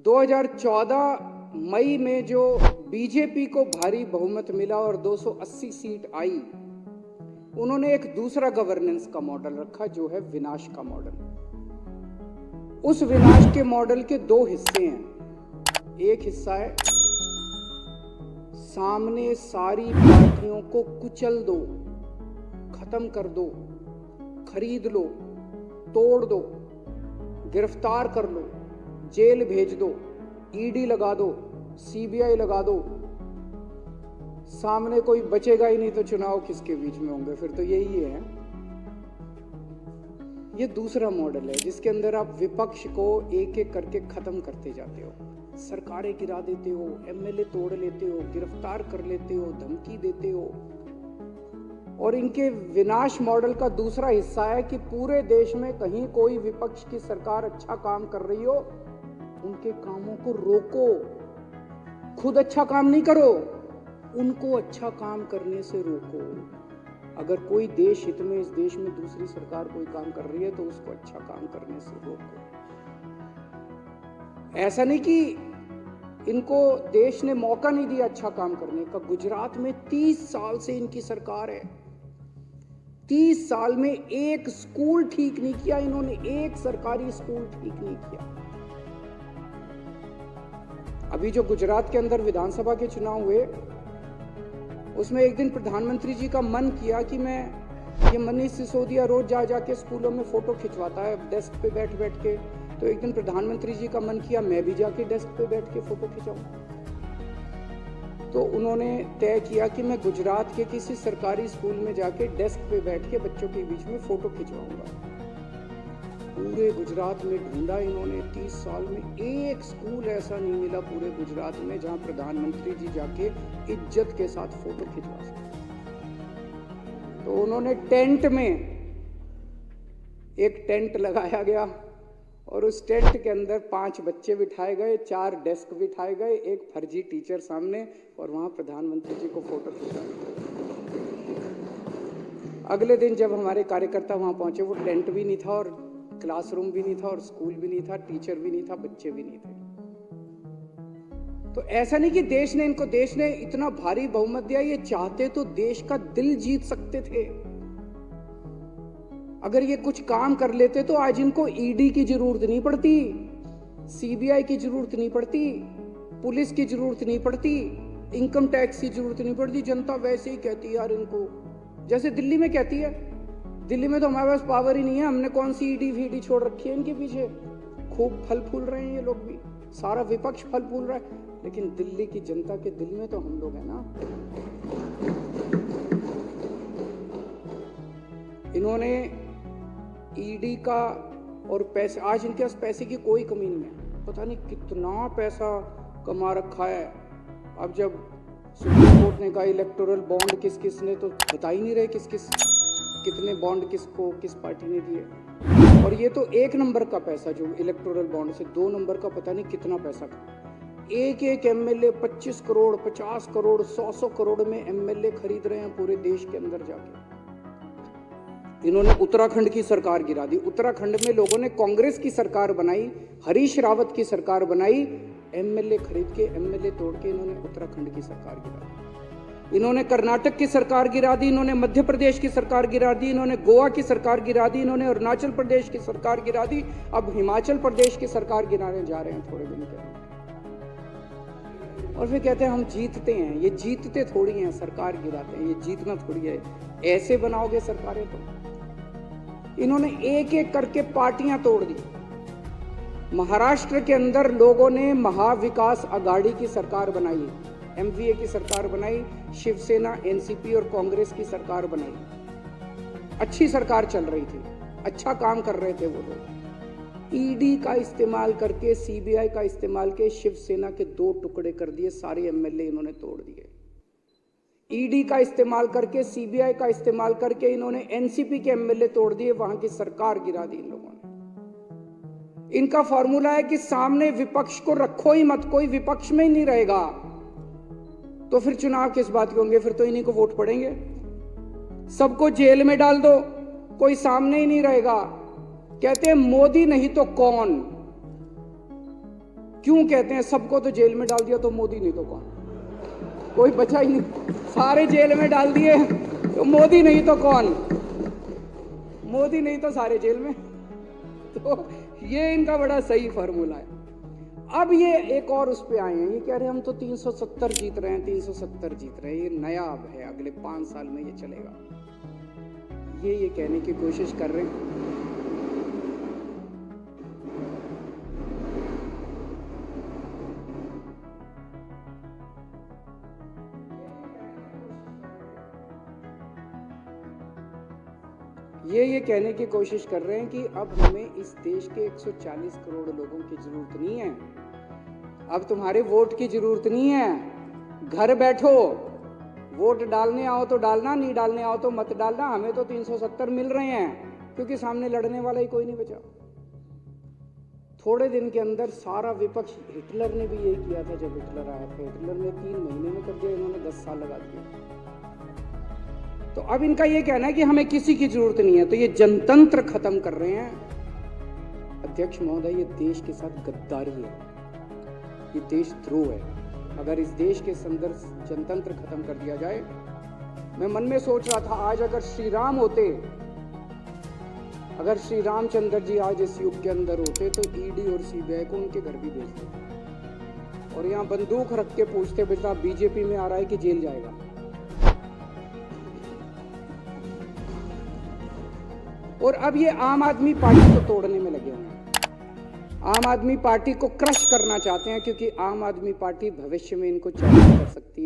2014 मई में जो बीजेपी को भारी बहुमत मिला और 280 सीट आई, उन्होंने एक दूसरा गवर्नेंस का मॉडल रखा जो है विनाश का मॉडल। उस विनाश के मॉडल के दो हिस्से हैं। एक हिस्सा है सामने सारी पार्टियों को कुचल दो, खत्म कर दो, खरीद लो, तोड़ दो, गिरफ्तार कर लो, जेल भेज दो, ईडी लगा दो, सीबीआई लगा दो, सामने कोई बचेगा ही नहीं तो चुनाव किसके बीच में होंगे, फिर तो यही है। ये दूसरा मॉडल है जिसके अंदर आप विपक्ष को एक एक करके खत्म करते जाते हो, सरकारें गिरा देते हो, एमएलए तोड़ लेते हो, गिरफ्तार कर लेते हो, धमकी देते हो। और इनके विनाश मॉडल का दूसरा हिस्सा है कि पूरे देश में कहीं कोई विपक्ष की सरकार अच्छा काम कर रही हो, उनके कामों को रोको, खुद अच्छा काम नहीं करो, उनको अच्छा काम करने से रोको। अगर कोई देश हित में इस देश में दूसरी सरकार कोई काम कर रही है तो उसको अच्छा काम करने से रोको। ऐसा नहीं कि इनको देश ने मौका नहीं दिया अच्छा काम करने का। गुजरात में 30 साल से इनकी सरकार है, 30 साल में एक स्कूल ठीक नहीं किया इन्होंने, एक सरकारी स्कूल ठीक नहीं किया। अभी जो गुजरात के अंदर विधानसभा के चुनाव हुए, उसमें एक दिन प्रधानमंत्री जी का मन किया कि ये मनीष सिसोदिया रोज जा जाके स्कूलों में फोटो खिंचवाता है डेस्क पे बैठ बैठ के, तो एक दिन प्रधानमंत्री जी का मन किया मैं भी जाके डेस्क पे बैठ के फोटो खिंचाऊं। तो उन्होंने तय किया कि मैं गुजरात के किसी सरकारी स्कूल में जाके डेस्क पे बैठ के बच्चों के बीच में फोटो खिंचवाऊंगा। पूरे गुजरात में ढूंढा इन्होंने, 30 साल में एक स्कूल ऐसा नहीं मिला पूरे गुजरात में जहां प्रधानमंत्री जी जाके इज्जत के साथ फोटो खिंचवा सके। तो उन्होंने टेंट में एक टेंट लगाया गया और उस टेंट के अंदर 5 बच्चे बिठाए गए, 4 डेस्क बिठाए गए, एक फर्जी टीचर सामने, और वहां प्रधानमंत्री जी को फोटो खिंचाया। अगले दिन जब हमारे कार्यकर्ता वहां पहुंचे, वो टेंट भी नहीं था और क्लासरूम भी नहीं था और स्कूल भी नहीं था, टीचर भी नहीं था, बच्चे भी नहीं थे। तो ऐसा नहीं कि देश ने इतना भारी बहुमत दिया, ये चाहते तो देश का दिल जीत सकते थे। अगर ये कुछ काम कर लेते तो आज इनको ईडी की जरूरत नहीं पड़ती, सीबीआई की जरूरत नहीं पड़ती, पुलिस की जरूरत नहीं पड़ती, इनकम टैक्स की जरूरत नहीं पड़ती। जनता वैसे ही कहती है यार इनको, जैसे दिल्ली में कहती है, दिल्ली में तो हमारे पास पावर ही नहीं है, हमने कौन सी ईडी वीडी छोड़ रखी है इनके पीछे। खूब फल फूल रहे हैं ये लोग भी, सारा विपक्ष फल फूल रहा है, लेकिन दिल्ली की जनता के दिल में तो हम लोग हैं ना। इन्होंने ईडी का और पैसे, आज इनके पास पैसे की कोई कमी नहीं है, पता नहीं कितना पैसा कमा रखा है। अब जब सुप्रीम कोर्ट ने कहा इलेक्टोरल बॉन्ड किस किस ने, तो बता ही नहीं रहे किस किस कितने बॉन्ड किसको किस पार्टी ने दिए। और ये तो 1 नंबर का पैसा जो इलेक्टोरल बॉन्ड से 2 नंबर का पता नहीं कितना पैसा का। एक एमएलए 25 करोड़ 50 करोड़ 100 करोड़ में एमएलए खरीद रहे हैं पूरे देश के अंदर जाके। इन्होंने उत्तराखंड की सरकार गिरा दी। उत्तराखंड में लोगों ने कांग्रेस की सरकार बनाई, हरीश रावत की सरकार बनाई, एमएलए खरीद के, एमएलए तोड़ के इन्होंने उत्तराखंड की सरकार गिरा दी। इन्होंने कर्नाटक की सरकार गिरा दी, इन्होंने मध्य प्रदेश की सरकार गिरा दी, इन्होंने गोवा की सरकार गिरा दी, इन्होंने अरुणाचल प्रदेश की सरकार गिरा दी, अब हिमाचल प्रदेश की सरकार गिराने जा रहे हैं थोड़े दिन पहले। और फिर कहते हैं हम जीतते हैं। ये जीतते थोड़ी हैं, सरकार गिराते हैं, ये जीतना थोड़ी है। ऐसे बनाओगे सरकारें तो। इन्होंने एक एक करके पार्टियां तोड़ दी। महाराष्ट्र के अंदर लोगों ने महाविकास आघाड़ी की सरकार बनाई, एमवीए की सरकार बनाई, शिवसेना, एनसीपी और कांग्रेस की सरकार बनाई। अच्छी सरकार चल रही थी, अच्छा काम कर रहे थे वो लोग। ईडी का इस्तेमाल करके, सीबीआई का इस्तेमाल के शिवसेना के 2 टुकड़े कर दिए, सारे एमएलए इन्होंने तोड़ दिए। ईडी का इस्तेमाल करके, सीबीआई का इस्तेमाल करके इन्होंने एनसीपी के एमएलए तोड़ दिए, वहां की सरकार गिरा दी इन लोगों ने। इनका फॉर्मूला है कि सामने विपक्ष को रखो ही मत, कोई विपक्ष में ही नहीं रहेगा तो फिर चुनाव किस बात के होंगे, फिर तो इन्हीं को वोट पड़ेंगे। सबको जेल में डाल दो, कोई सामने ही नहीं रहेगा। कहते हैं मोदी नहीं तो कौन। क्यों कहते हैं सबको तो जेल में डाल दिया तो मोदी नहीं तो कौन, कोई बचा ही नहीं, सारे जेल में डाल दिए तो मोदी नहीं तो कौन, मोदी नहीं तो सारे जेल में। तो ये इनका बड़ा सही फॉर्मूला है। अब ये एक और उस पे आए हैं, ये कह रहे हैं हम तो 370 जीत रहे हैं, 370 जीत रहे हैं, ये नया अब है, अगले 5 साल में ये चलेगा, ये कहने की कोशिश कर रहे हैं। ये कहने की कोशिश कर रहे हैं कि अब हमें इस देश के 140 करोड़ लोगों की जरूरत नहीं है, अब तुम्हारे वोट की जरूरत नहीं है, घर बैठो, वोट डालने आओ तो डालना, नहीं डालने आओ तो मत डालना, हमें तो 370 मिल रहे हैं क्योंकि सामने लड़ने वाला ही कोई नहीं बचा। थोड़े दिन के अंदर सारा विपक्ष, हिटलर ने भी यही किया था, जब हिटलर आया था, हिटलर ने 3 महीने में कर दिया, इन्होंने 10 साल लगा दिए। तो अब इनका ये कहना है कि हमें किसी की जरूरत नहीं है, तो ये जनतंत्र खत्म कर रहे हैं। अध्यक्ष महोदय, ये देश के साथ गद्दारी है, ये देशद्रोह है। अगर इस देश के अंदर जनतंत्र खत्म कर दिया जाए, मैं मन में सोच रहा था आज अगर श्री राम होते, अगर श्री रामचंद्र जी आज इस युग के अंदर होते तो ईडी और सीबीआई को उनके घर भी भेज देते और यहाँ बंदूक रख के पूछते बेटा बीजेपी में आ रहा है कि जेल जाएगा। और अब ये आम आदमी पार्टी को तोड़ने में लगे हुए हैं, आम आदमी पार्टी को क्रश करना चाहते हैं, क्योंकि आम आदमी पार्टी भविष्य में इनको चैलेंज कर सकती है।